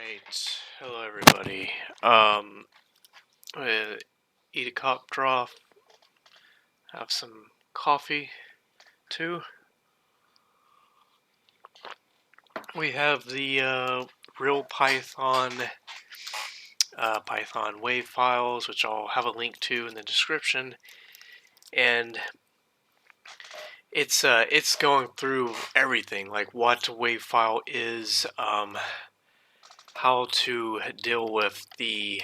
Alright, hello everybody. I'm gonna eat a cup trough, have some coffee too. We have the real Python wave files, which I'll have a link to in the description, and it's going through everything, like what a wave file is, how to deal with the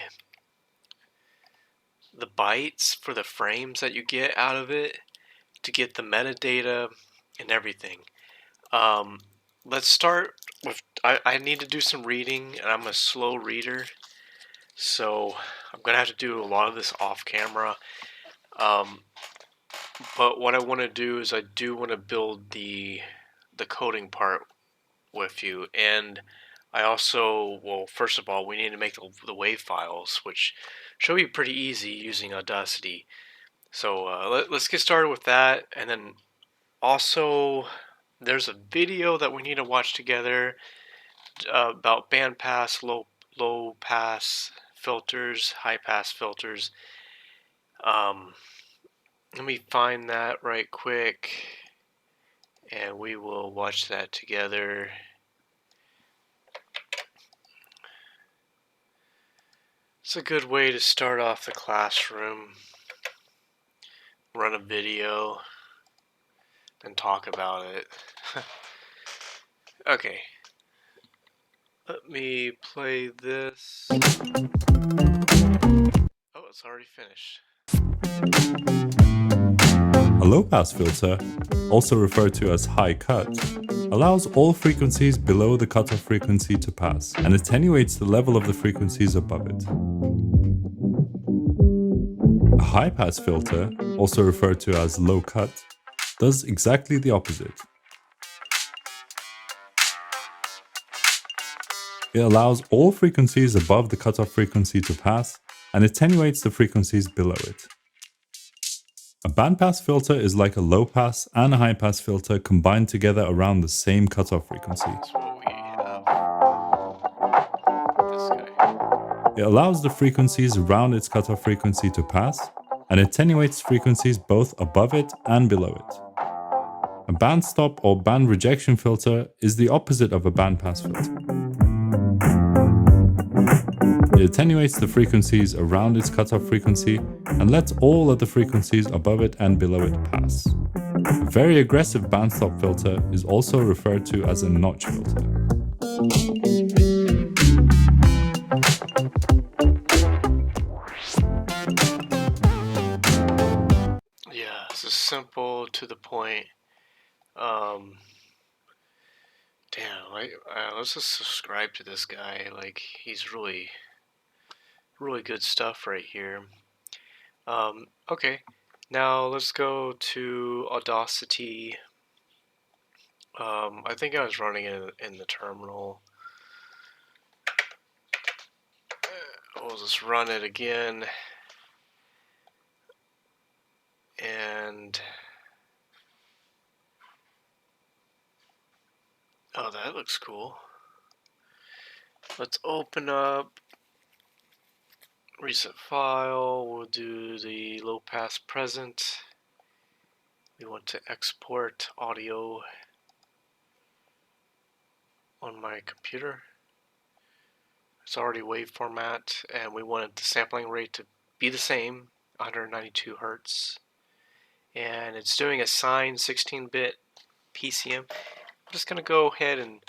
bytes for the frames that you get out of it, to get the metadata and everything. Let's start with, I need to do some reading, and I'm a slow reader, so I'm gonna have to do a lot of this off camera. But what I want to do is I do want to build the coding part with you, and I also, well, first of all, we need to make the wave files, which should be pretty easy using Audacity. So let's get started with that, and then also there's a video that we need to watch together about bandpass, low pass filters, high pass filters. Let me find that right quick, and we will watch that together. It's a good way to start off the classroom. Run a video and talk about it. Okay. Let me play this. Oh, it's already finished. A low-pass filter, also referred to as high cut, allows all frequencies below the cutoff frequency to pass and attenuates the level of the frequencies above it. A high-pass filter, also referred to as low cut, does exactly the opposite. It allows all frequencies above the cutoff frequency to pass and attenuates the frequencies below it. A bandpass filter is like a low-pass and a high-pass filter combined together around the same cutoff frequency. That's what we have. This guy. It allows the frequencies around its cutoff frequency to pass and attenuates frequencies both above it and below it. A band stop or band rejection filter is the opposite of a bandpass filter. It attenuates the frequencies around its cutoff frequency and lets all other frequencies above it and below it pass. A very aggressive bandstop filter is also referred to as a notch filter. Yeah, this is simple, to the point. Damn, let's just subscribe to this guy. Like, he's really good stuff right here. Okay, now let's go to Audacity. I think I was running it in the terminal. We'll just run it again. And oh, that looks cool. Let's open up recent file. We'll do the low pass present. We want to export audio on my computer. It's already wave format, and we wanted the sampling rate to be the same, 192 Hertz. And it's doing a signed 16-bit PCM. I'm just gonna go ahead and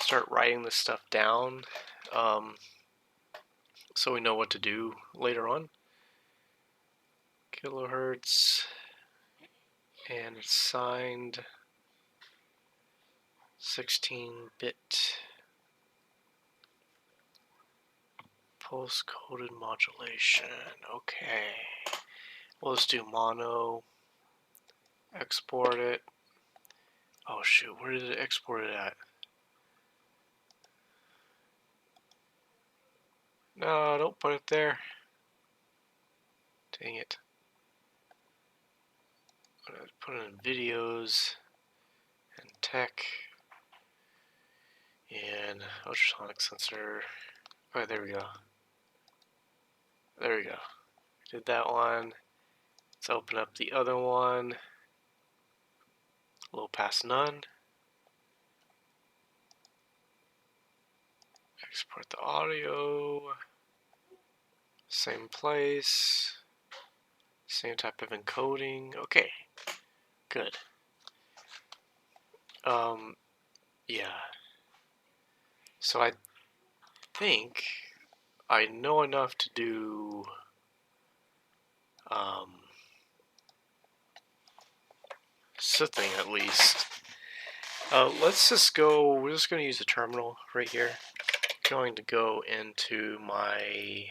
start writing this stuff down, so we know what to do later on. Kilohertz, and it's signed 16-bit pulse coded modulation. Okay, well, let's do mono, export it. Oh shoot, where did it export it at? No, don't put it there. Dang it. I'm gonna put it in videos and tech. then ultrasonic sensor. Oh, there we go. There we go. Did that one. Let's open up the other one. Low pass none. Export the audio. Same place. Same type of encoding. Okay. Good. Yeah. So I think I know enough to do something at least. Let's just go. We're just going to use the terminal right here. Going to go into my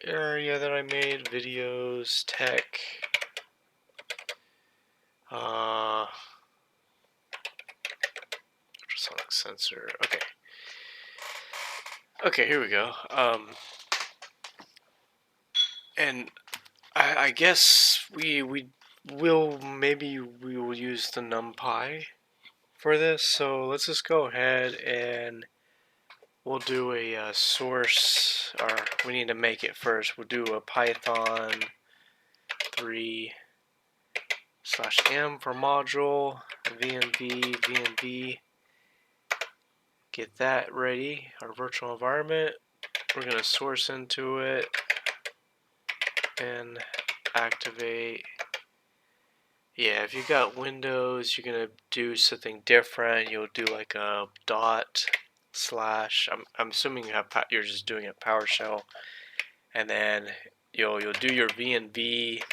area that I made, videos, tech. Ultrasonic sensor. Okay. Okay, here we go. And I guess we will use the NumPy for this. So let's just go ahead and we'll do a source, or we need to make it first. We'll do a Python 3/m for module, VNV, get that ready, our virtual environment. We're going to source into it and activate. Yeah, if you got Windows, you're going to do something different. You'll do like a dot slash. I'm assuming you're just doing a PowerShell, and then you'll do your VNV,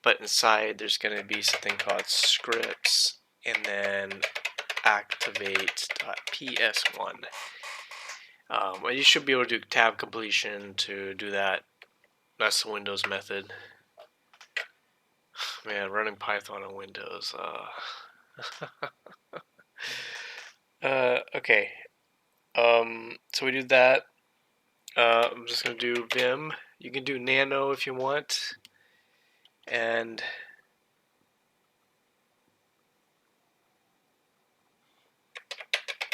but inside there's going to be something called scripts, and then activate.ps1. And you should be able to do tab completion to do that. That's the Windows method. Man, running Python on Windows. Okay. So we do that. I'm just gonna do Vim. You can do Nano if you want, and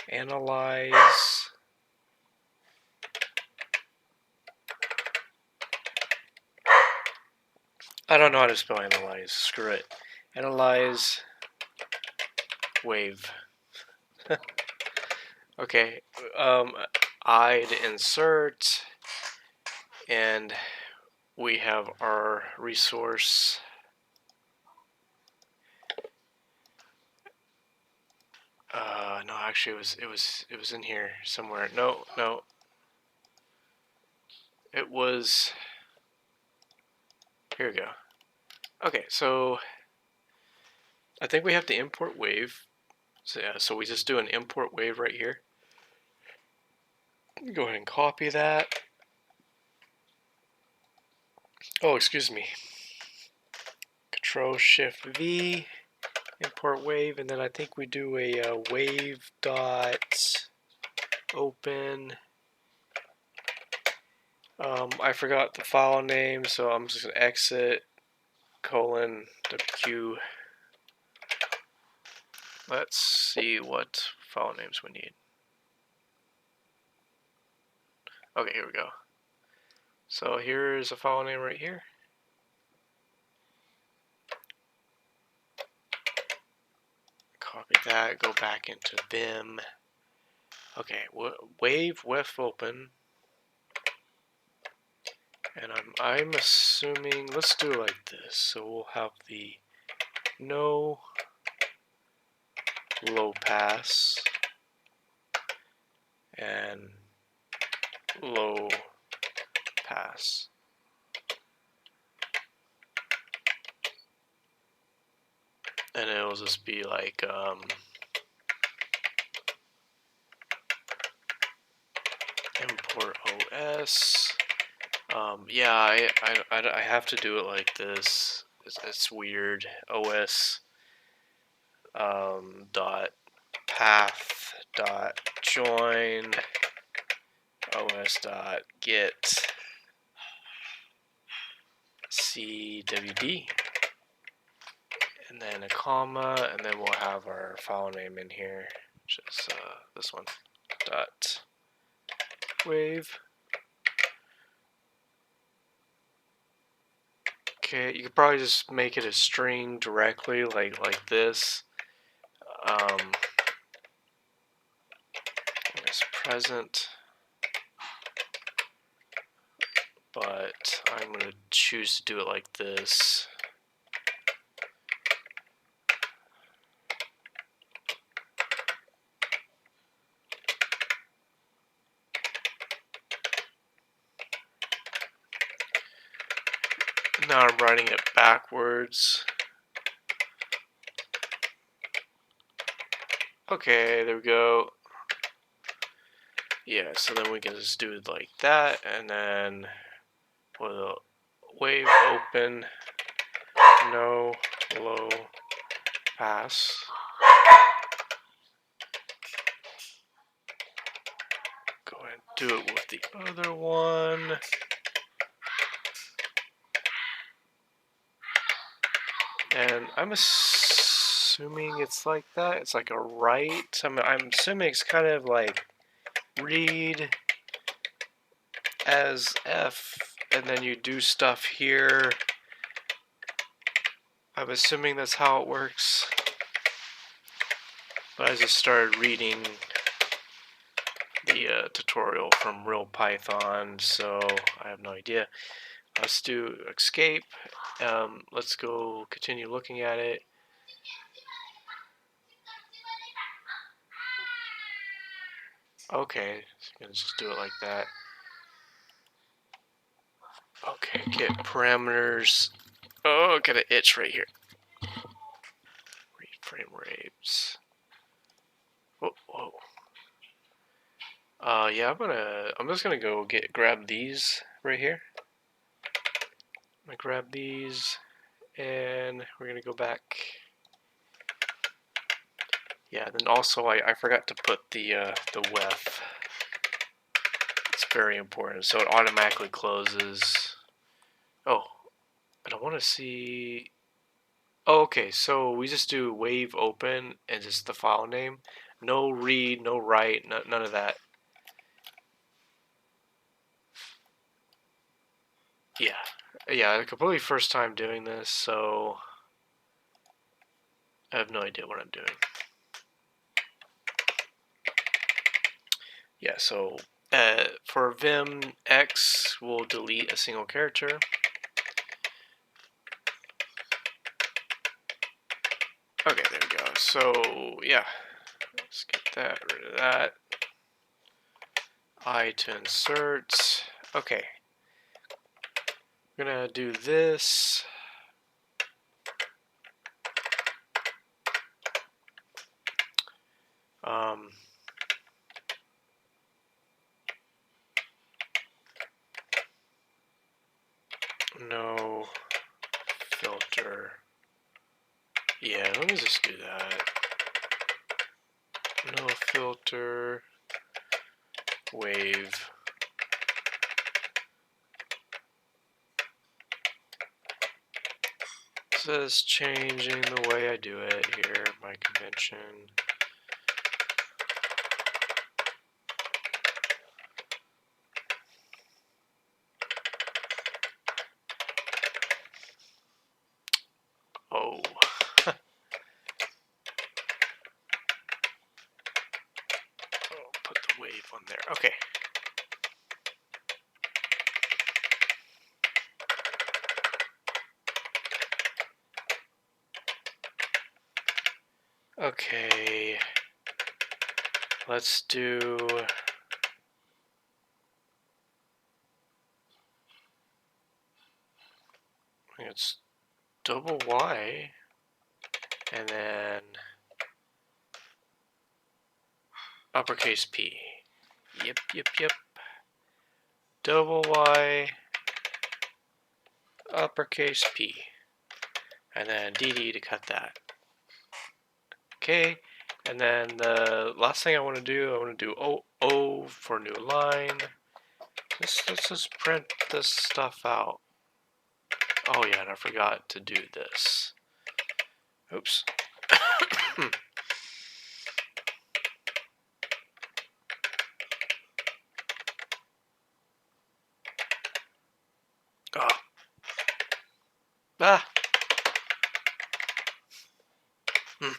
analyze. I don't know how to spell analyze. Screw it. Analyze wave. Okay. I'd insert, and we have our resource. No, actually, it was in here somewhere. No. It was. Here we go. Okay, so I think we have to import wave. So yeah, so we just do an import wave right here. Go ahead and copy that. Oh, excuse me. Control Shift V, import wave, and then I think we do a wave dot open. I forgot the file name, so I'm just gonna exit :WQ. Let's see what file names we need. Okay, here we go. So here's a file name right here. Copy that, go back into Vim. Okay, wave with open. And I'm assuming, let's do it like this. So we'll have the no low pass and low pass. And it'll just be like import OS. Yeah, I have to do it like this. It's weird. OS dot path dot join OS dot get CWD, and then a comma, and then we'll have our file name in here, which is this one, dot wave. Okay, you could probably just make it a string directly, like this. It's present, but I'm going to choose to do it like this. Now I'm writing it backwards. Okay, there we go. Yeah, so then we can just do it like that, and then we'll wave open, no low pass. Go ahead and do it with the other one. And I'm assuming it's like that. It's like a write. I'm assuming it's kind of like read as F, and then you do stuff here. I'm assuming that's how it works. But I just started reading the tutorial from Real Python, so I have no idea. Let's do escape. Let's go continue looking at it. Okay, so I'm gonna just do it like that. Okay, get parameters. Oh, got an itch right here. Read frame rates. Whoa, whoa. Yeah, I'm just gonna go grab these right here. I'm gonna grab these, and we're gonna go back. Yeah, then also I forgot to put the WEF. It's very important, so it automatically closes. Oh, and I want to see. Oh, okay, so we just do wave open and just the file name. No read, no write, none of that. Yeah, completely first time doing this, so I have no idea what I'm doing. Yeah, so for Vim X, we'll delete a single character. Okay, there we go. So yeah, let's get that, rid of that. I to insert. Okay, we're gonna do this. No filter. Yeah, let me just do that. No filter. Wave. This is changing the way I do it here, my convention. Oh. Put the wave on there. Okay. Okay. Let's do. It's double Y. And then uppercase P. Yep. Double Y, uppercase P. And then DD to cut that. Okay, and then the last thing I want to do O for new line. Let's just print this stuff out. Oh yeah, and I forgot to do this. Oops. Oh. Ah. Hmm.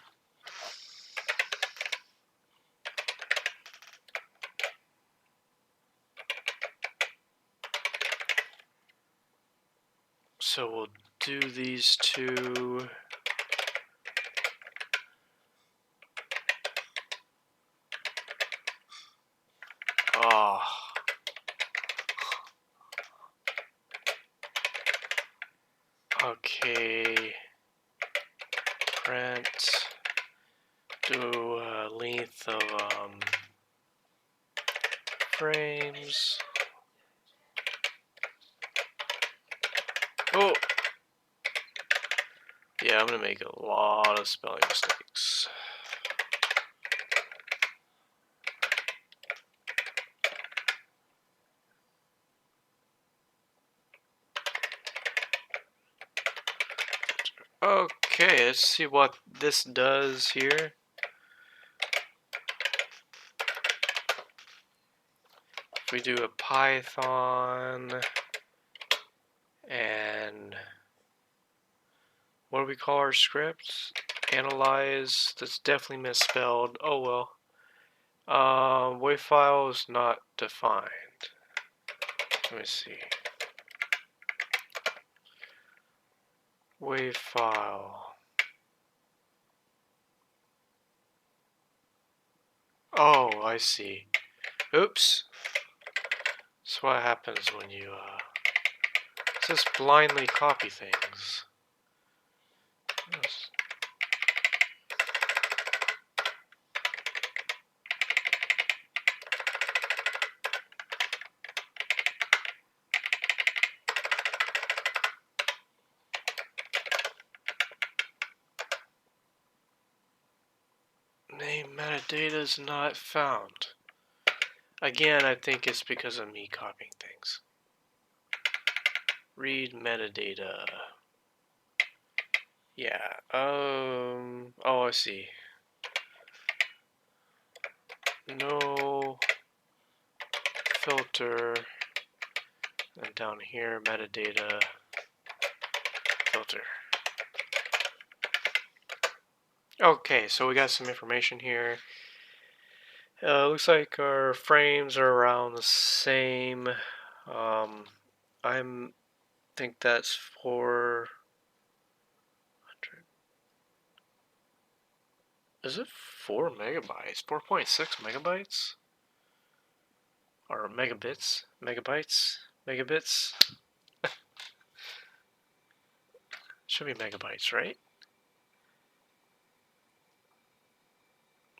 So we'll do these two. Oh. Okay. Print. Do a length of frames. Oh. Yeah, I'm gonna make a lot of spelling mistakes. Okay, let's see what this does here. If we do a Python and what do we call our script? Analyze. That's definitely misspelled. Oh well. Wave file is not defined. Let me see. Wave file. Oh, I see. Oops. That's what happens when you just blindly copy things. Yes. Name metadata is not found. Again, I think it's because of me copying things. Read metadata. Yeah. Oh, I see. No filter. And down here, metadata filter. Okay, so we got some information here. Looks like our frames are around the same. I think that's 400. Is it 4 megabytes? 4.6 megabytes? Or megabits? Megabytes? Megabits? Should be megabytes, right?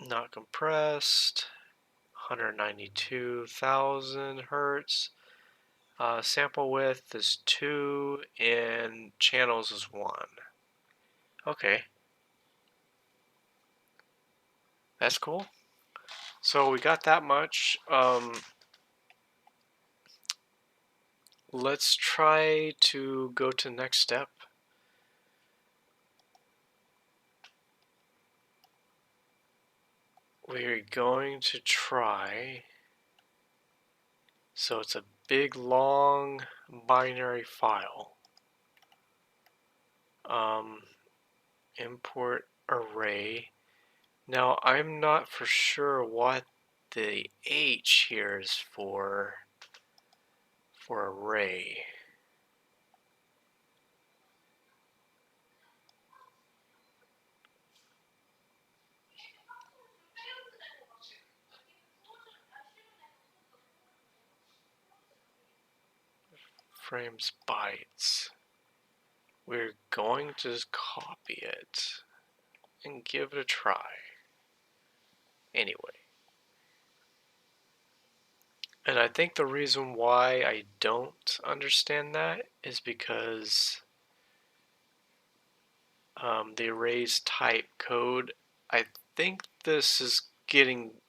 Not compressed. 192,000 hertz. Sample width is 2 and channels is 1. Okay, that's cool. So we got that much. Let's try to go to the next step. We're going to try. So it's a big long binary file. Import array. Now I'm not for sure what the H here is for array. Frames bytes. We're going to copy it and give it a try. Anyway. And I think the reason why I don't understand that is because the arrays type code, I think this is getting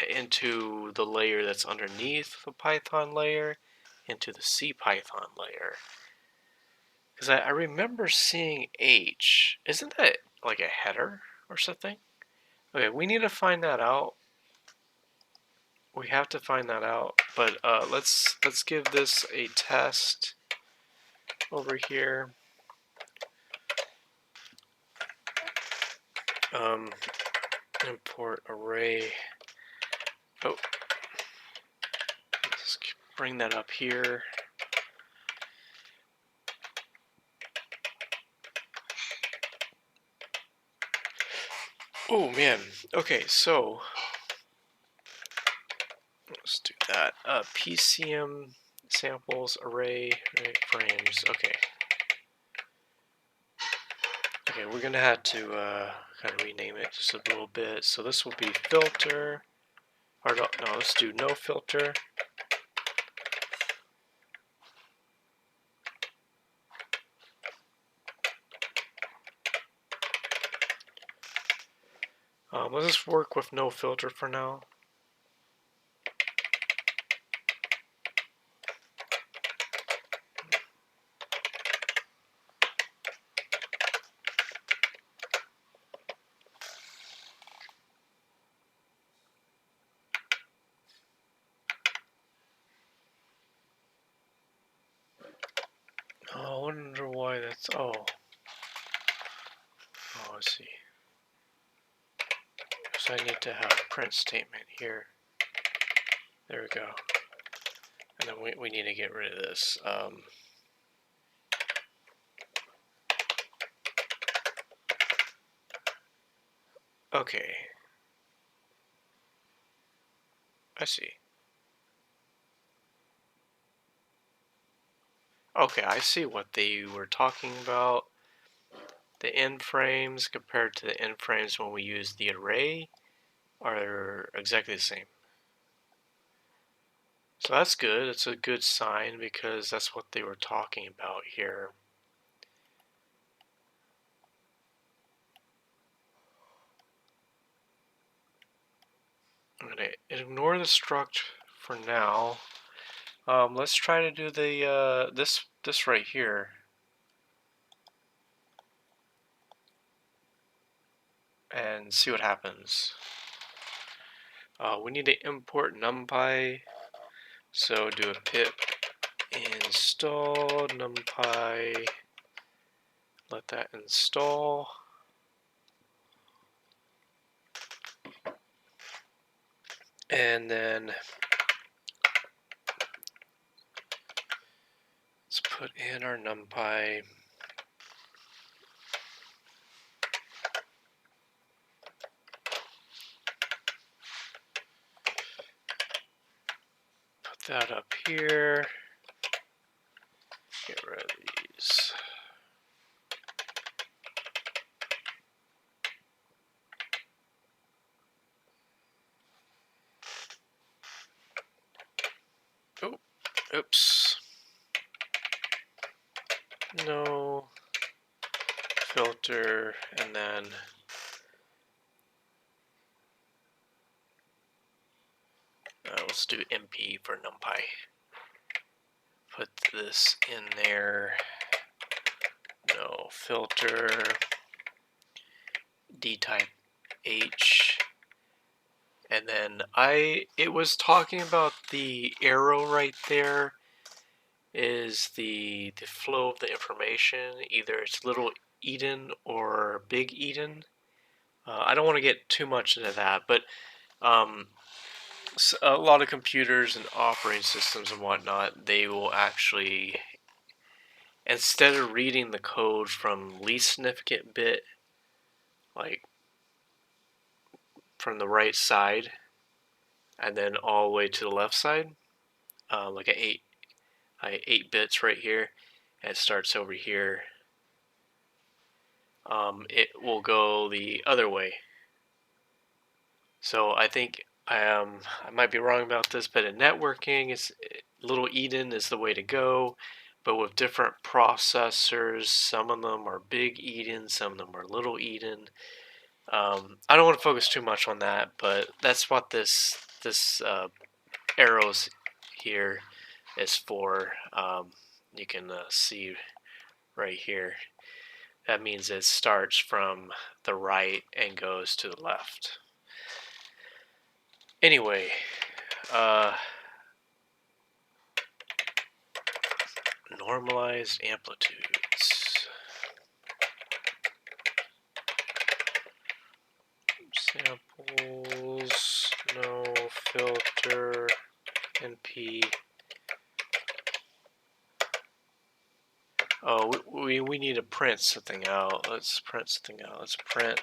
into the layer that's underneath the Python layer, into the CPython layer. Because I remember seeing H. Isn't that like a header or something? Okay, we need to find that out. We have to find that out. But let's give this a test over here. Import array. Oh, let's bring that up here. Oh man. Okay, so let's do that. PCM samples array frames. Okay. Okay, we're gonna have to kind of rename it just a little bit. So this will be filter. Or no, let's do no filter. Let's just work with no filter for now. I wonder why that's. Oh, I see. So I need to have a print statement here. There we go. And then we need to get rid of this. Okay. I see. Okay, I see what they were talking about. The end frames compared to the end frames when we use the array are exactly the same. So that's good. It's a good sign because that's what they were talking about here. I'm gonna ignore the struct for now. Let's try to do the this right here, and see what happens. We need to import numpy, so do a pip install numpy. Let that install. And then let's put in our numpy. Put that up here. Get rid of these. Oh, oops. No filter, and then let's do MP for numpy. Put this in there. No filter. D type H. And then it was talking about the arrow right there is the flow of the information. Either it's little Eden or big Eden. I don't want to get too much into that, but a lot of computers and operating systems and whatnot, they will actually, instead of reading the code from least significant bit, like from the right side, and then all the way to the left side, like a 8 bits right here, and it starts over here, it will go the other way. So I think I might be wrong about this, but in networking, it's little Eden is the way to go. But with different processors, some of them are big Eden, some of them are little Eden. I don't want to focus too much on that, but that's what this arrows here is for. You can see right here. That means it starts from the right and goes to the left. Anyway, normalized amplitudes. Samples, no filter, NP. Oh, we need to print something out. Let's print something out. Let's print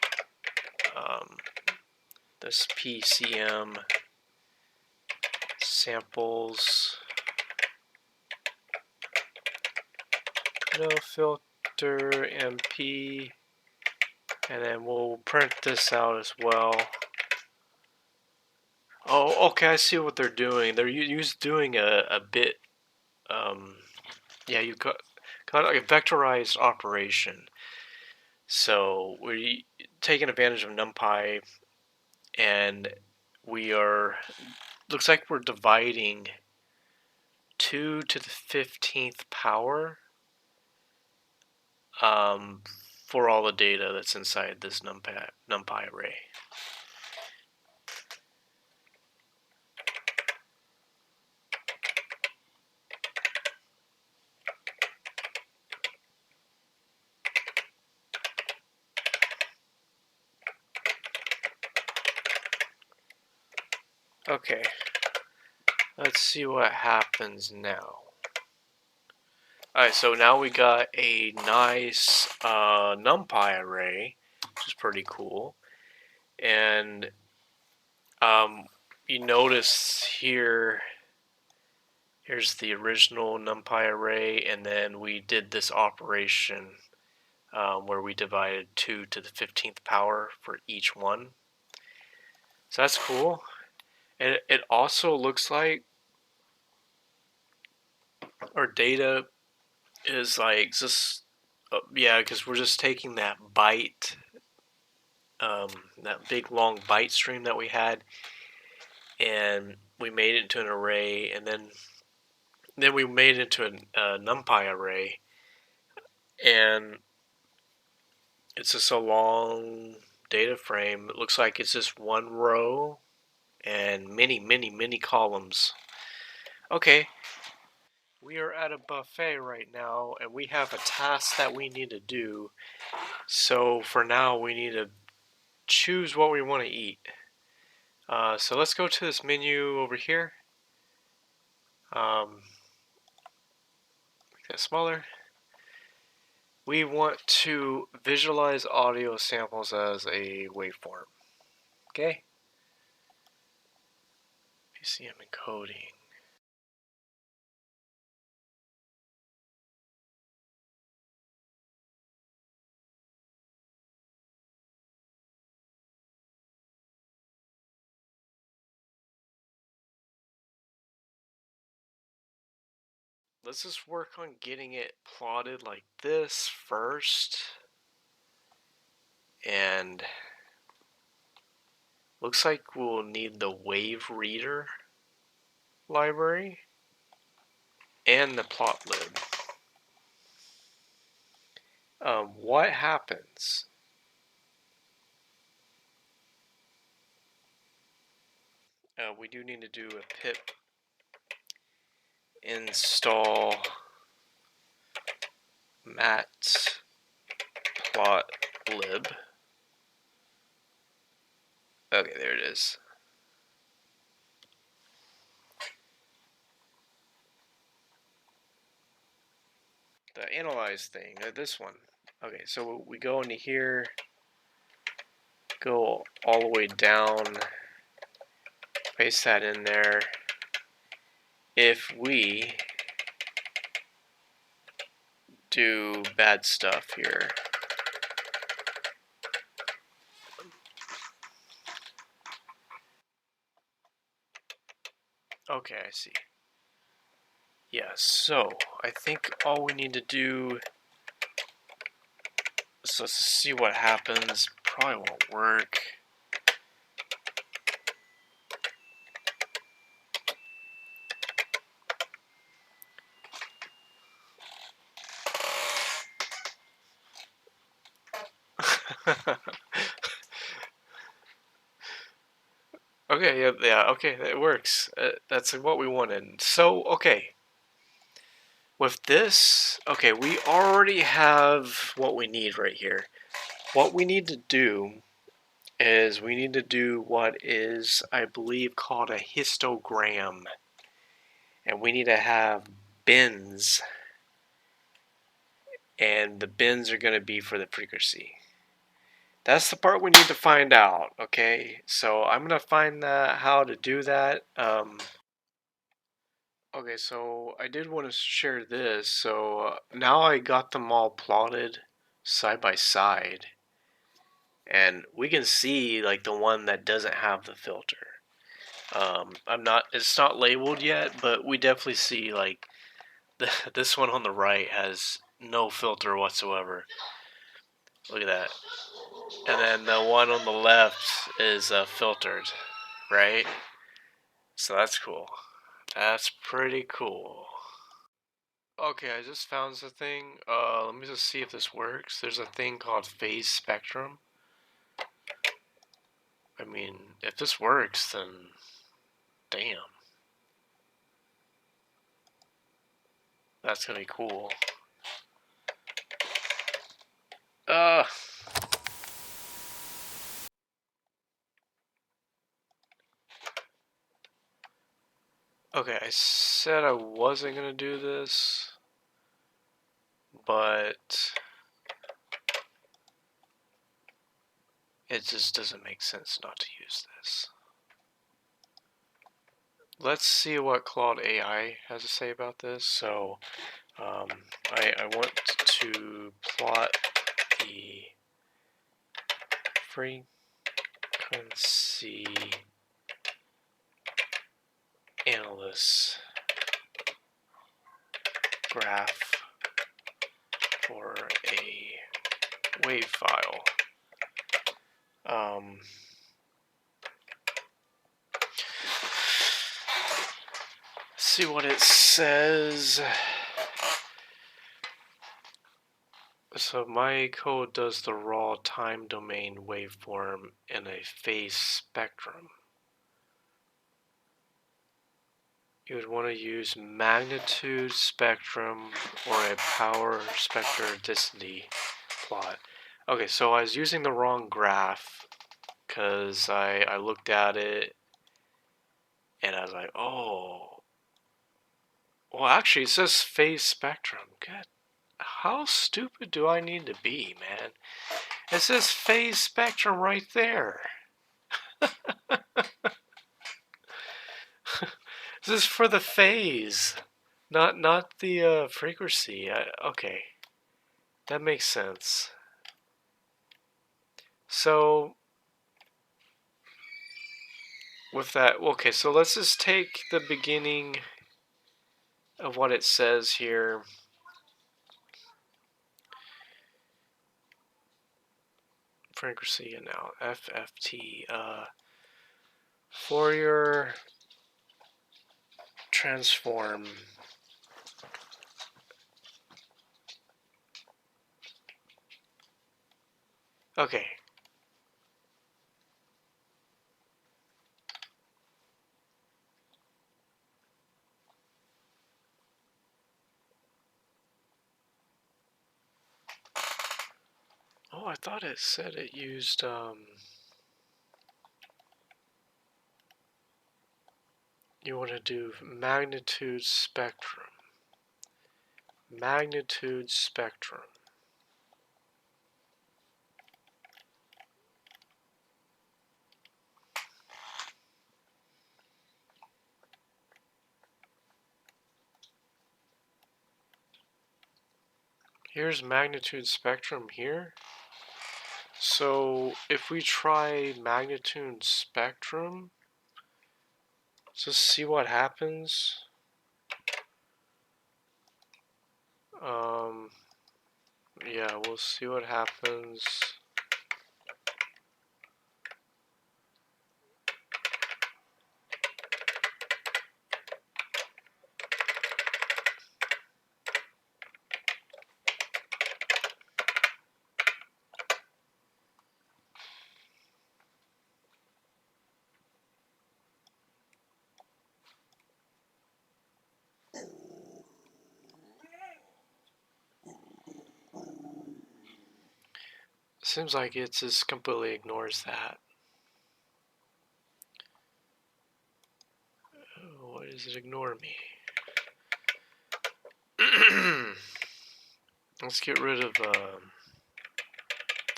this PCM samples, no filter, MP, and then we'll print this out as well. Oh, okay, I see what they're doing. They're doing a bit, yeah, you got like a vectorized operation. So we're taking advantage of NumPy, and we are, looks like we're dividing 2 to the 15th power for all the data that's inside this NumPy array. Okay, let's see what happens now. Alright, so now we got a nice NumPy array, which is pretty cool. And you notice here, here's the original NumPy array, and then we did this operation where we divided 2 to the 15th power for each one. So that's cool. And it also looks like our data is like just, yeah, because we're just taking that byte, that big long byte stream that we had, and we made it into an array, and then we made it into a NumPy array, and it's just a long data frame. It looks like it's just one row and many columns. Okay, we are at a buffet right now, and we have a task that we need to do. So for now, we need to choose what we want to eat. So let's go to this menu over here. Make that smaller. We want to visualize audio samples as a waveform. Okay. PCM encoding. Let's just work on getting it plotted like this first. And looks like we'll need the wave reader library and the plot lib. What happens? We do need to do a pip install matplotlib. Okay, there it is. The analyze thing, this one. Okay, so we go into here, go all the way down, paste that in there. If we do bad stuff here, okay, I see. Yeah, so I think all we need to do, so let's see what happens. Probably won't work. Okay, yeah, okay, it works. That's what we wanted. So, okay. With this, okay, we already have what we need right here. What we need to do is we need to do what is, I believe, called a histogram. And we need to have bins. And the bins are going to be for the frequency. That's the part we need to find out, okay? So I'm going to find how to do that. Okay, so I did want to share this. So now I got them all plotted side by side. And we can see like the one that doesn't have the filter. It's not labeled yet, but we definitely see like this one on the right has no filter whatsoever. Look at that. And then the one on the left is filtered, right? So that's cool. That's pretty cool. Okay, I just found something. Let me just see if this works. There's a thing called phase spectrum. I mean, if this works, then damn. That's gonna be cool. Uh, okay, I said I wasn't gonna do this, but it just doesn't make sense not to use this. Let's see what Claude AI has to say about this. So, I want to plot the frequency analysis graph for a wave file. See what it says. So my code does the raw time domain waveform in a phase spectrum. You would want to use magnitude spectrum or a power spectricity plot. Okay, so I was using the wrong graph because I looked at it and I was like, oh, well, actually, it says phase spectrum. God, how stupid do I need to be, man? It says phase spectrum right there. This is for the phase, not the frequency. Okay, that makes sense. So with that, okay, so let's just take the beginning of what it says here. Frequency and now FFT. Fourier transform. Okay. Oh, I thought it said it used you want to do magnitude spectrum. Magnitude spectrum. Here's magnitude spectrum here. So if we try magnitude spectrum, just see what happens. Yeah, we'll see what happens. seems like it just completely ignores that. Why does it ignore me? Let's get rid of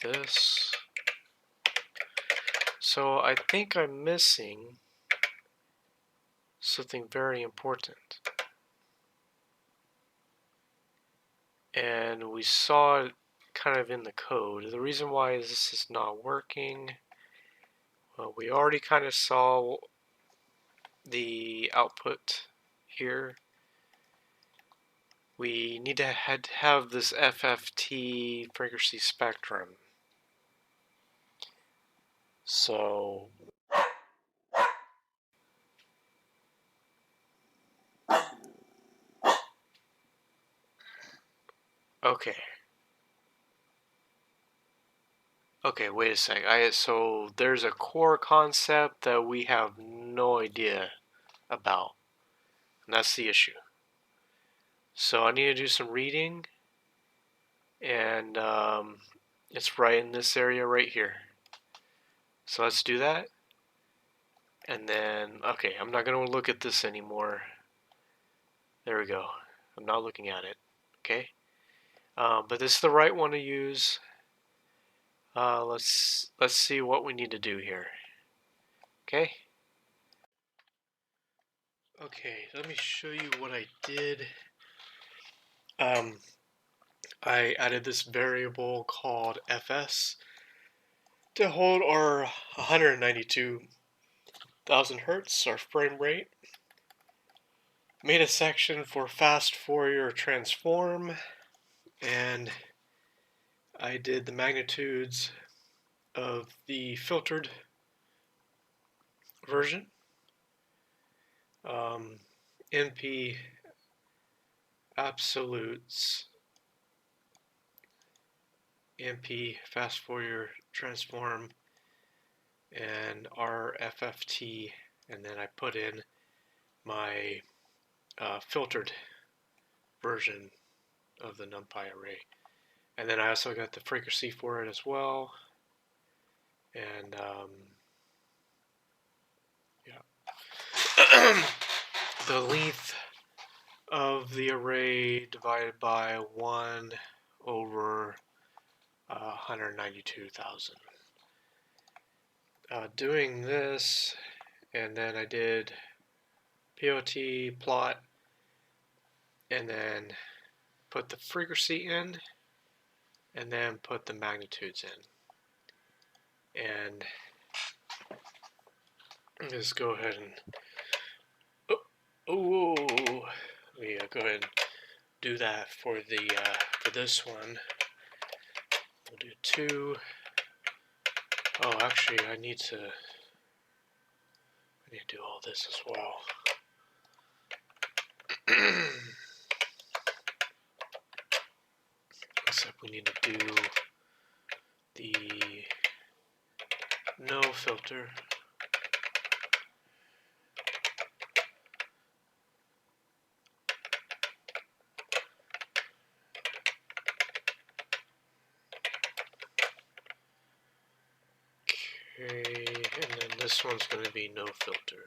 this. So I think I'm missing something very important. And we saw it kind of in the code. The reason why this is not working, well, we already kind of saw the output here. We need to have this FFT frequency spectrum. So okay. Okay, wait a sec. So there's a core concept that we have no idea about. And that's the issue. So I need to do some reading, and it's right in this area right here. So let's do that. And then, okay, I'm not going to look at this anymore. There we go. I'm not looking at it. Okay. But this is the right one to use. Let's see what we need to do here. Okay. Okay, let me show you what I did. I added this variable called fs to hold our 192,000 hertz, our frame rate. Made a section for fast Fourier transform, and I did the magnitudes of the filtered version. NP absolutes, NP fast Fourier transform, and our FFT, and then I put in my filtered version of the NumPy array. And then I also got the frequency for it as well. And yeah, the length of the array divided by 1 over 192,000. Doing this, and then I did POT plot, and then put the frequency in, and then put the magnitudes in. And just go ahead and we go ahead and do that for the for this one. We'll do 2. Oh, actually, I need to do all this as well. Except we need to do the no filter. Okay, and then this one's going to be no filter.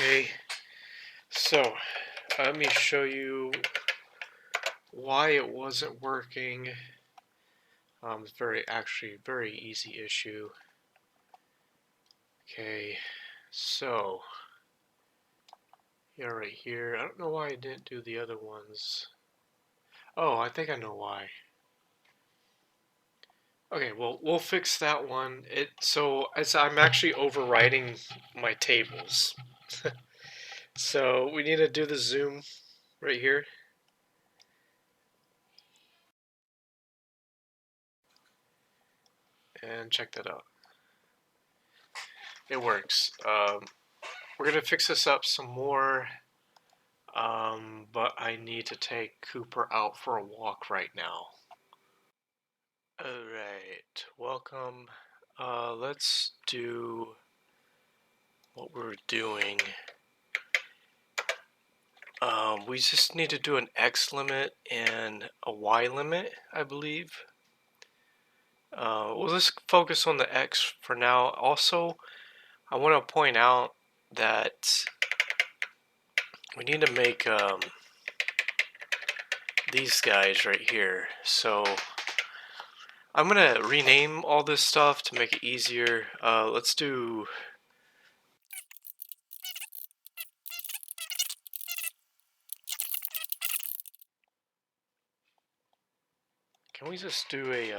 Okay, so let me show you why it wasn't working. It's actually very easy issue. Okay, so yeah, right here. I don't know why I didn't do the other ones. Oh, I think I know why. Okay, well, we'll fix that one. I'm actually overwriting my tables. So we need to do the zoom right here. And check that out. It works. We're going to fix this up some more. But I need to take Cooper out for a walk right now. Alright, welcome. Let's do what we're doing. We just need to do an X limit and a Y limit, I believe. We'll just focus on the X for now. Also, I want to point out that we need to make these guys right here. So I'm gonna rename all this stuff to make it easier. Let's do. Can we just do a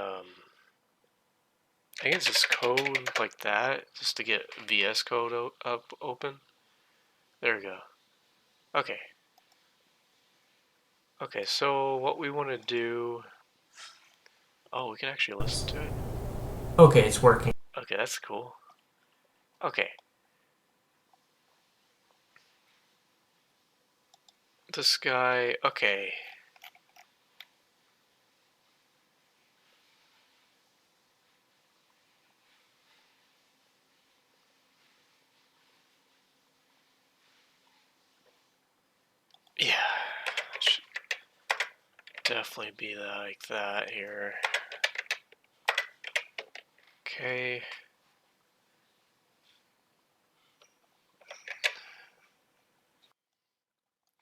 I guess just code like that just to get VS Code up open. There we go. Okay. Okay, so what we want to do. Oh, we can actually listen to it. Okay, it's working. Okay, that's cool. Okay. This guy. Okay. Yeah. Should definitely be like that here. Okay.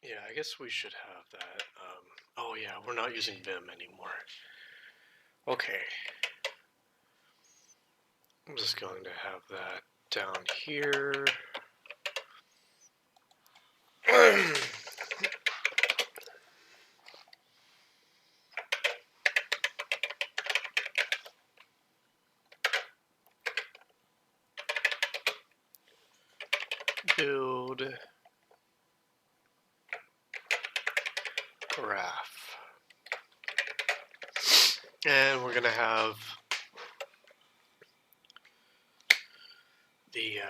Yeah, I guess we should have that. Oh yeah, we're not using Vim anymore. Okay. I'm just going to have that down here. Build graph. And we're going to have the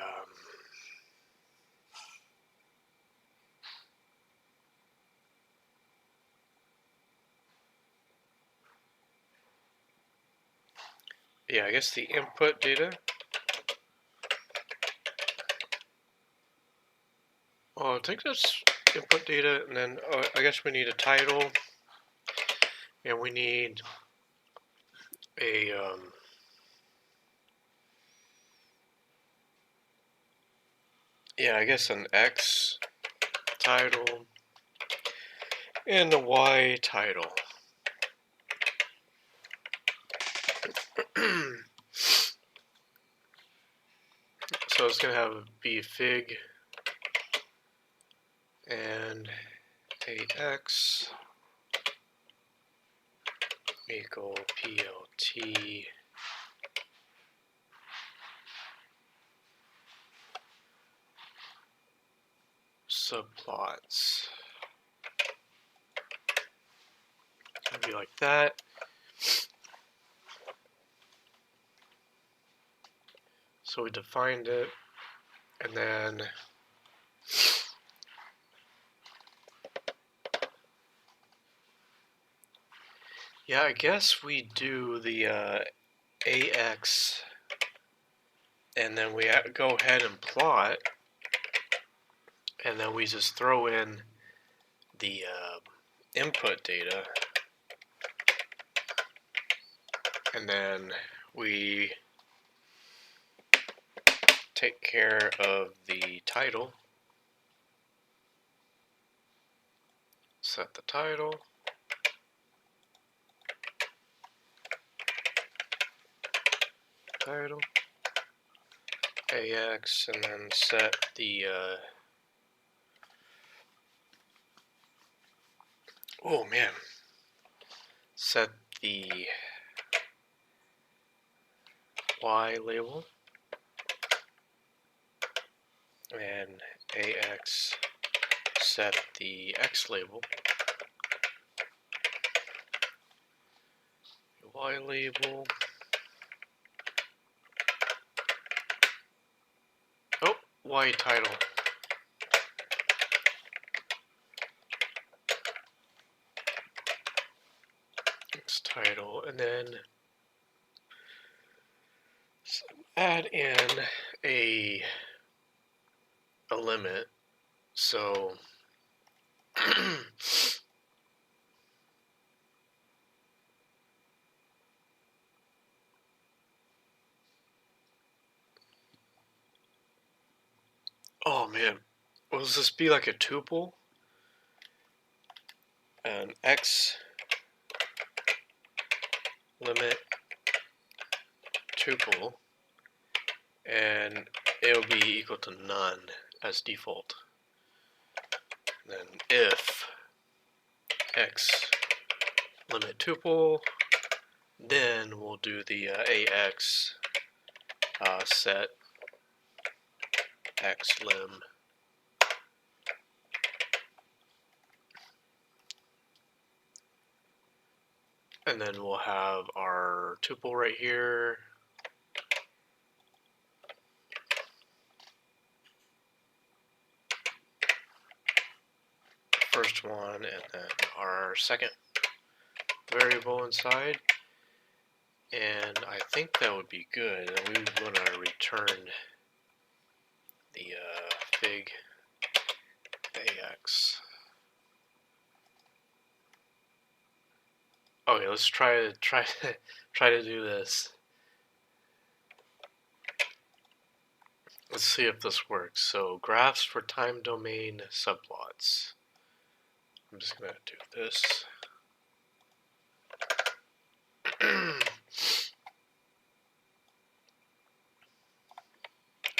yeah, I guess the input data. Oh, I think that's input data, and then I guess we need a title, and we need a yeah, I guess an X title and a Y title. So it's gonna have be fig and AX equal PLT subplots. It'll be like that. So we defined it, and then yeah, I guess we do the AX, and then we go ahead and plot, and then we just throw in the input data, and then we take care of the title, set the title, AX, and then set the oh man, set the Y label, and AX set the X label, Y label. Oh, Y title. X title, and then add in a limit. So Oh man, will this be like a tuple? An x limit tuple, and it'll be equal to none as default. Then if x limit tuple, then we'll do the ax set x lim. And then we'll have our tuple right here. First one, and then our second variable inside. And I think that would be good. And we want to return the fig ax. Okay, let's try to do this. Let's see if this works. So graphs for time domain subplots. I'm just gonna do this.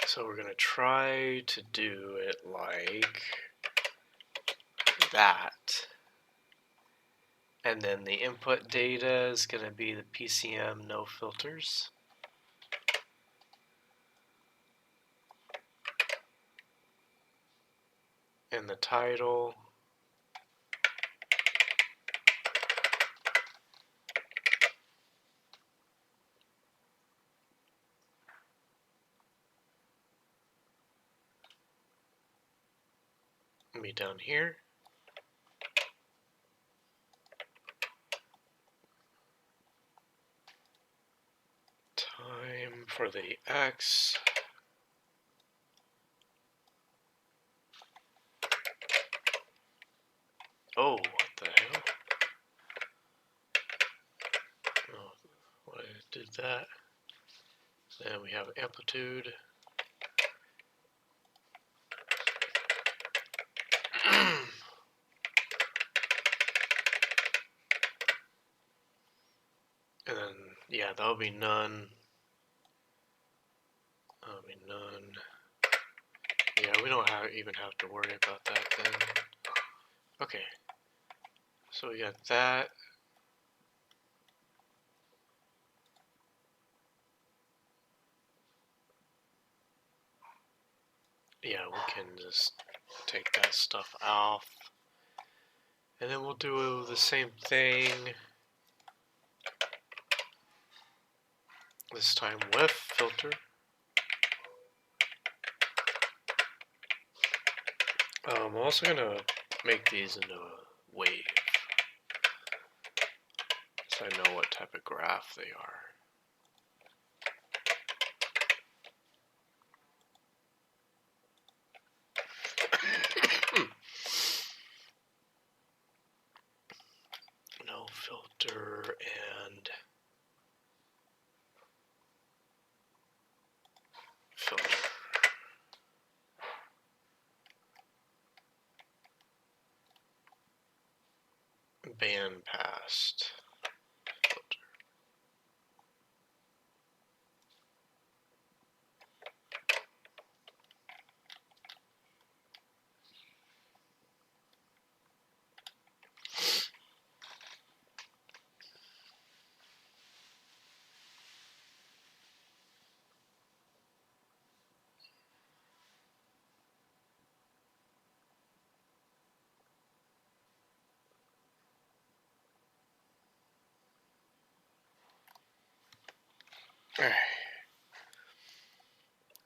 So we're gonna try to do it like that. And then the input data is gonna be the PCM no filters. And the title. Be down here. Time for the X. Oh, what the hell? Oh, why did that? Then we have amplitude. And then, yeah, that'll be none. That'll be none. Yeah, we don't even have to worry about that then. Okay. So we got that. Yeah, we can just take that stuff off. And then we'll do the same thing. This time with filter. I'm also gonna make these into a wave, so I know what type of graph they are. No filter and filter. Band passed. Filter. Alright.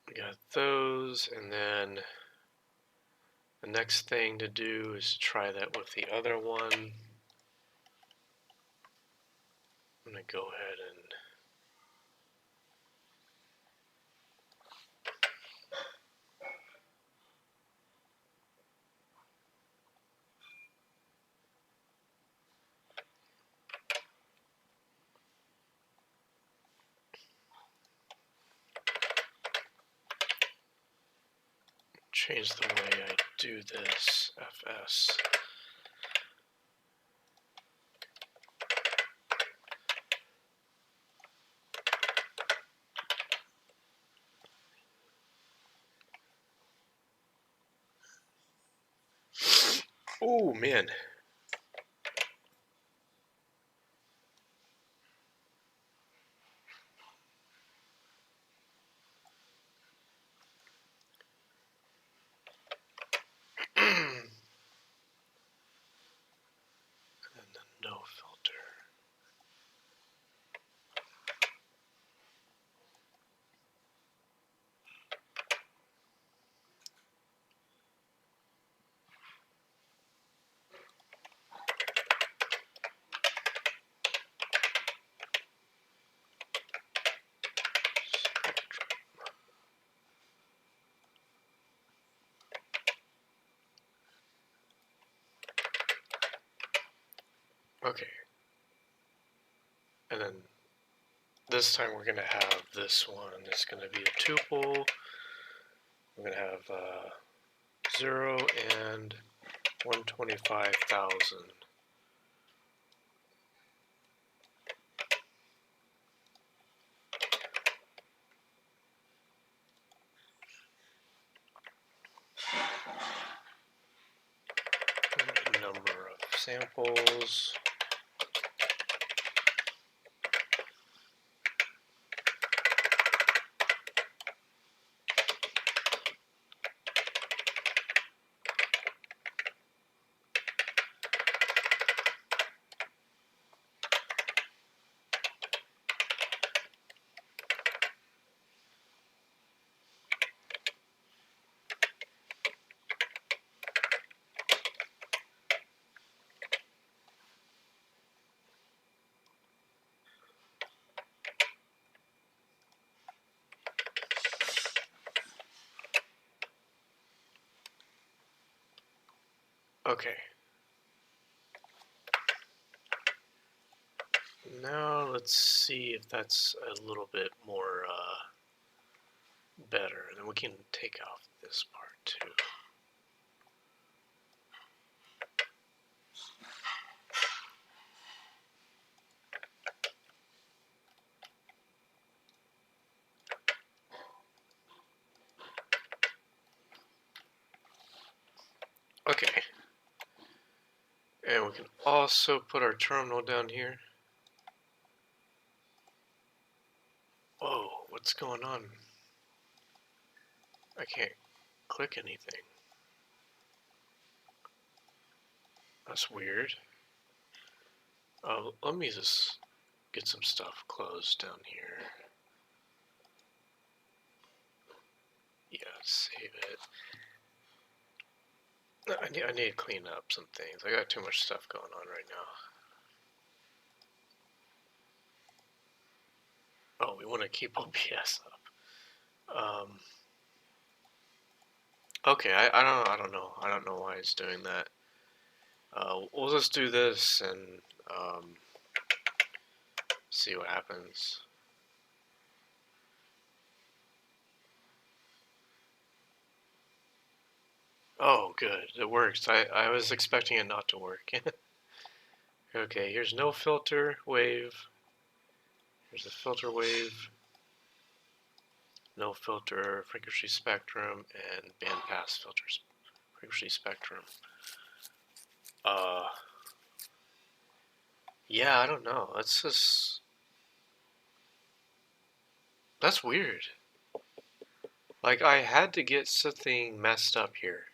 We got those, and then the next thing to do is try that with the other one. I'm gonna go ahead and change the way I do this. FS. Oh man. And then no filter. Okay. And then this time we're going to have this one. It's going to be a tuple. We're going to have 0 and 125,000. Number of samples. Okay. Now let's see if that's a little bit more better. Then we can take off this part too. Okay. And we can also put our terminal down here. Whoa, what's going on? I can't click anything. That's weird. Let me just get some stuff closed down here. Yeah, save it. I need to clean up some things. I got too much stuff going on right now. Oh, we want to keep OBS up. Okay, I don't know. I don't know why it's doing that. We'll just do this and see what happens. Oh, good. It works. I was expecting it not to work. Okay, here's no filter wave. Here's the filter wave. No filter, frequency spectrum, and bandpass filters. Frequency spectrum. Yeah, I don't know. That's weird. Like, I had to get something messed up here.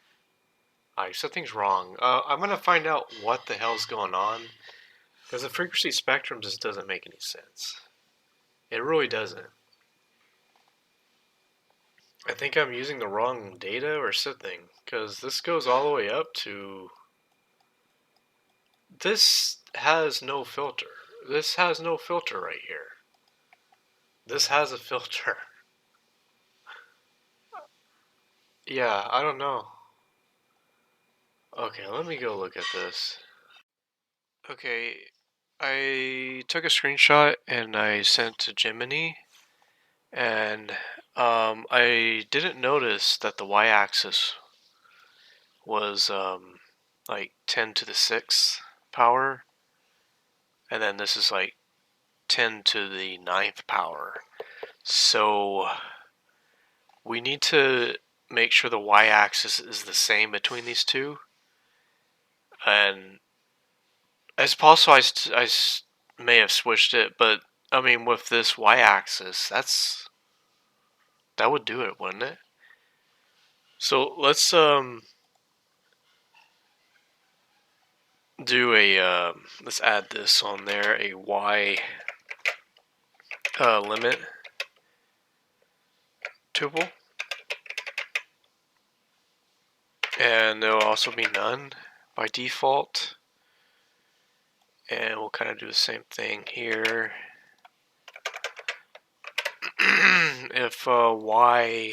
Like, something's wrong. I'm gonna find out what the hell's going on. Because the frequency spectrum just doesn't make any sense. It really doesn't. I think I'm using the wrong data or something. Because this goes all the way up to... This has no filter. This has no filter right here. This has a filter. Yeah, I don't know. Okay, let me go look at this. Okay, I took a screenshot and I sent to Gemini, and I didn't notice that the y-axis was like 10 to the 6th power, and then this is like 10 to the 9th power. So we need to make sure the y-axis is the same between these two. And it's possible I may have switched it, but I mean with this y-axis, that would do it, wouldn't it? So let's do a let's add this on there, a y limit tuple, and there will also be none by default. And we'll kind of do the same thing here. If y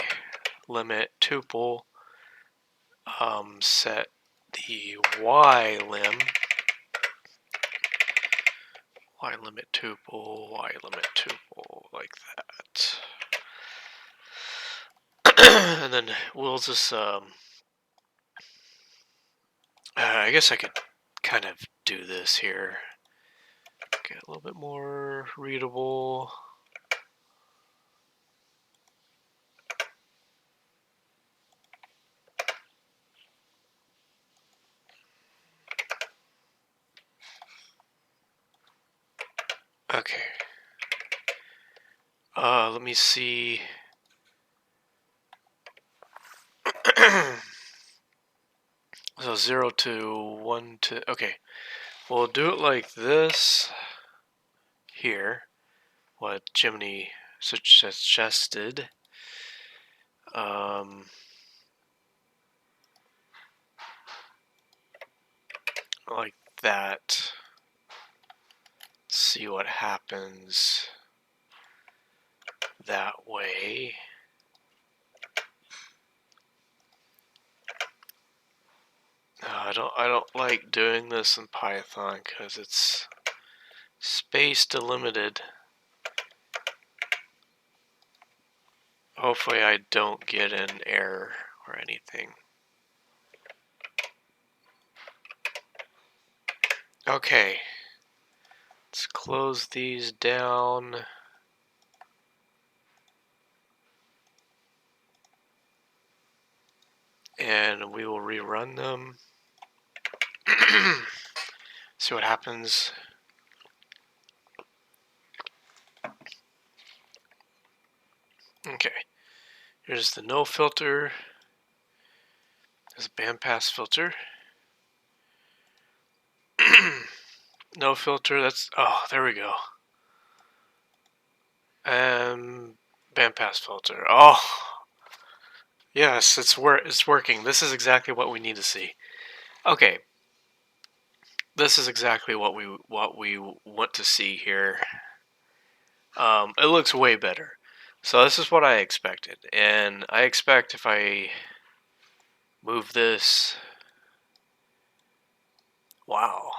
limit tuple set the y limit tuple like that. And then we'll just I guess I could kind of do this here, get a little bit more readable. Okay. Let me see. So 0 to 1 to, okay. We'll do it like this here, what Gemini suggested. Like that. See what happens that way. I don't like doing this in Python because it's space delimited. Hopefully I don't get an error or anything. Okay, let's close these down. And we will rerun them. See what happens. Okay, here's the no filter. There's a bandpass filter. No filter, that's, oh, there we go. Bandpass filter. Oh, yes, it's working. This is exactly what we need to see. Okay, this is exactly what we want to see here. It looks way better. So this is what I expected, and I expect if I move this, wow.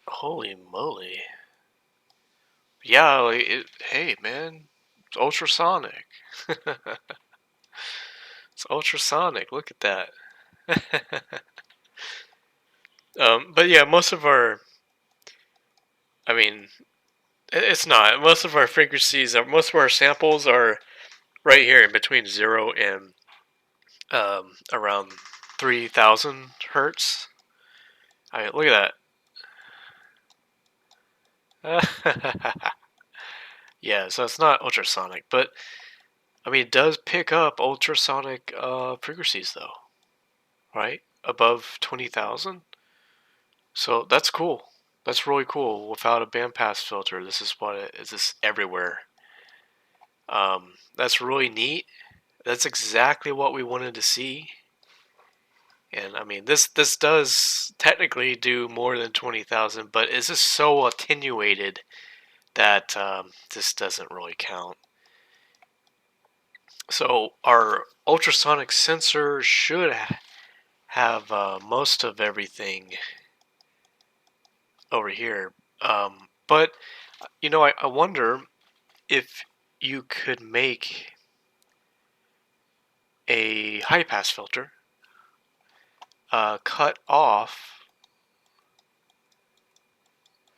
Holy moly. Yeah, like hey man, it's ultrasonic. It's ultrasonic, look at that. But yeah, most of our, I mean, it's not. Most of our frequencies, most of our samples are right here in between 0 and around 3,000 hertz. I mean, look at that. Yeah, so it's not ultrasonic, but I mean, it does pick up ultrasonic frequencies though, right? Above 20,000. So that's cool. That's really cool. Without a bandpass filter, this is what it is. This everywhere. That's really neat. That's exactly what we wanted to see. And I mean, this does technically do more than 20,000, but it's just so attenuated that this doesn't really count. So our ultrasonic sensor should have most of everything over here. But I wonder if you could make a high pass filter, cut off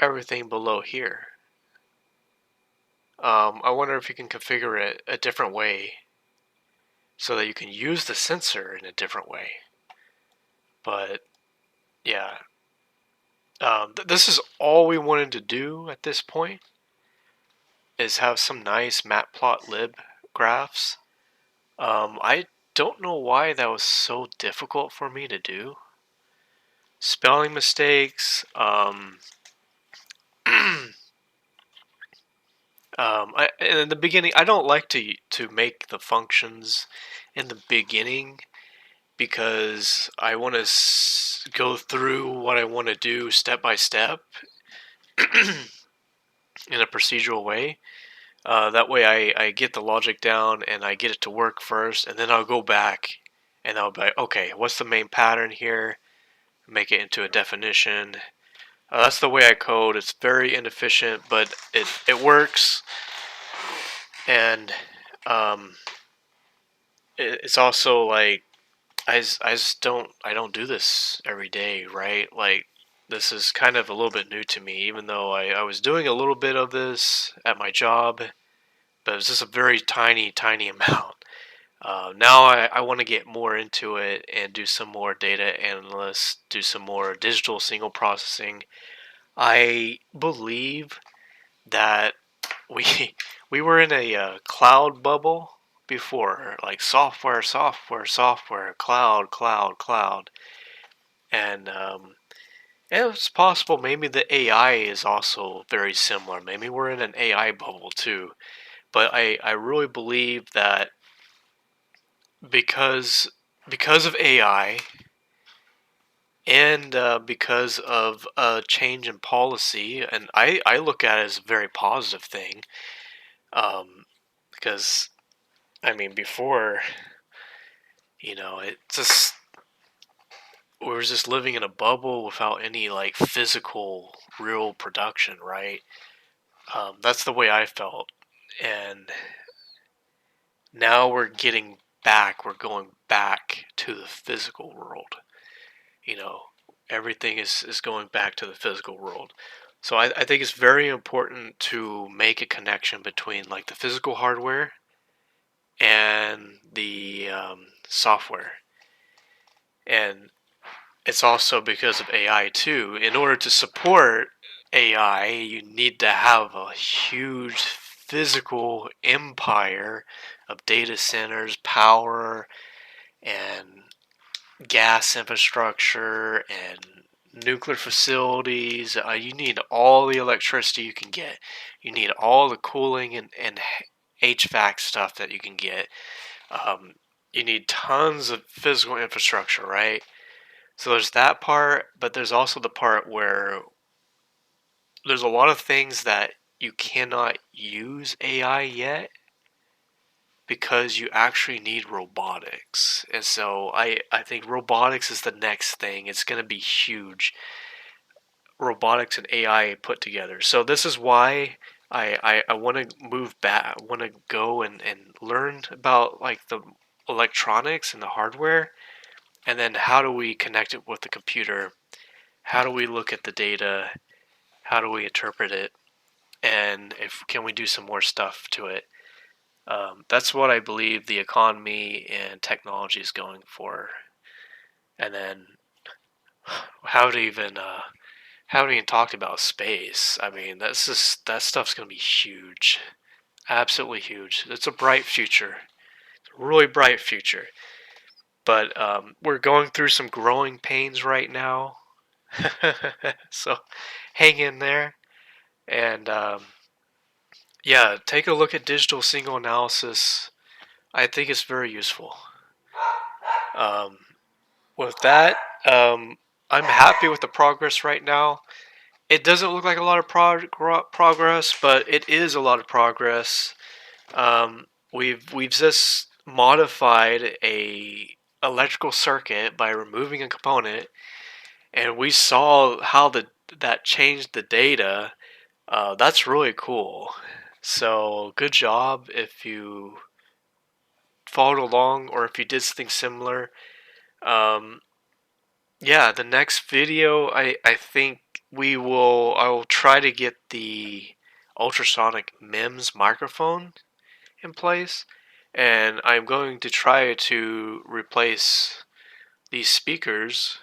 everything below here. I wonder if you can configure it a different way so that you can use the sensor in a different way. But yeah, this is all we wanted to do at this point, is have some nice matplotlib graphs. I don't know why that was so difficult for me to do. Spelling mistakes. In the beginning, I don't like to make the functions in the beginning because I want to go through what I want to do step by step in a procedural way. That way I get the logic down and I get it to work first, and then I'll go back and I'll be like, okay, what's the main pattern here? Make it into a definition. That's the way I code. It's very inefficient, but it works. And it's also like I just don't do this every day, right? Like, this is kind of a little bit new to me, even though I was doing a little bit of this at my job, but it was just a very tiny amount. Now I want to get more into it and do some more data analysis, do some more digital signal processing. I believe that we we were in a cloud bubble before, like software, cloud, and it's possible maybe the AI is also very similar. Maybe we're in an AI bubble too. But I really believe that because because of AI and because of a change in policy, and I look at it as a very positive thing, because I mean before, it just we were just living in a bubble without any like physical real production, right? That's the way I felt, and now we're going back to the physical world. You know, everything is going back to the physical world. So I think it's very important to make a connection between like the physical hardware and the software. And it's also because of AI too. In order to support AI, you need to have a huge physical empire of data centers, power, and gas infrastructure, and nuclear facilities. You need all the electricity you can get. You need all the cooling and HVAC stuff that you can get. Um, you need tons of physical infrastructure, right? So there's that part, but there's also the part where there's a lot of things that you cannot use AI yet because you actually need robotics. And so I think robotics is the next thing. It's going to be huge. Robotics and AI put together. So this is why I want to move back. I want to go and learn about like the electronics and the hardware, and then how do we connect it with the computer? How do we look at the data? How do we interpret it? And if can we do some more stuff to it? That's what I believe the economy and technology is going for. And then haven't even haven't even talked about space. I mean, that stuff's gonna be huge, absolutely huge. It's a bright future, it's a really bright future. But we're going through some growing pains right now, so hang in there. And yeah, take a look at digital signal analysis. I think it's very useful. Um, with that, I'm happy with the progress right now. It doesn't look like a lot of progress, but it is a lot of progress. We've just modified a electrical circuit by removing a component, and we saw how that changed the data That's really cool. So good job if you followed along or if you did something similar. Um, yeah, the next video, I think I will try to get the ultrasonic MEMS microphone in place, and I'm going to try to replace these speakers,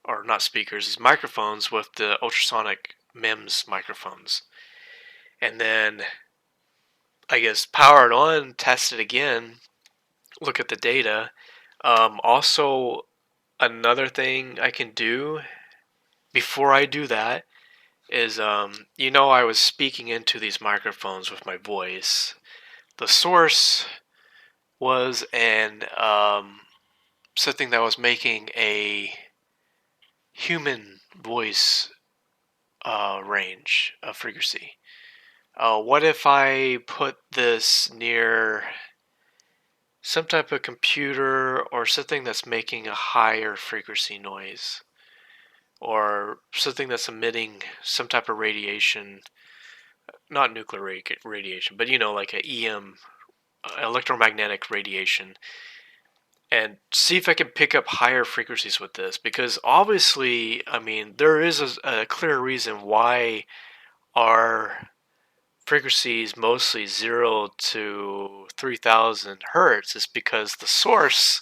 or not speakers, these microphones with the ultrasonic MEMS microphones. And then, I guess, power it on, test it again, look at the data. Also, another thing I can do before I do that is, I was speaking into these microphones with my voice. The source was something that was making a human voice range of frequency. What if I put this near some type of computer or something that's making a higher frequency noise, or something that's emitting some type of radiation, not nuclear radiation, but like a EM, electromagnetic radiation, and see if I can pick up higher frequencies with this? Because obviously, I mean, there is a clear reason why our frequencies mostly 0 to 3000 hertz is because the source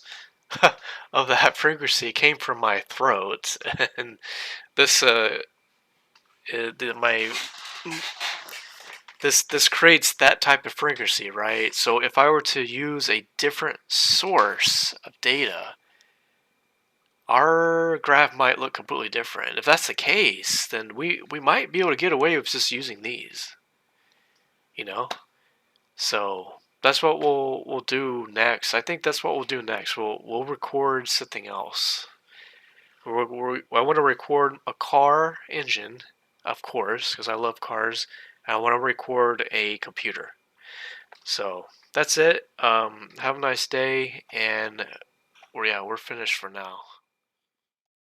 of that frequency came from my throat, and this my this creates that type of frequency, right? So if I were to use a different source of data, our graph might look completely different. If that's the case, then we might be able to get away with just using these, you know. So that's what we'll do next. I think that's what we'll do next. We'll record something else. I want to record a car engine, of course, because I love cars. I want to record a computer. So that's it. Have a nice day, and we're finished for now.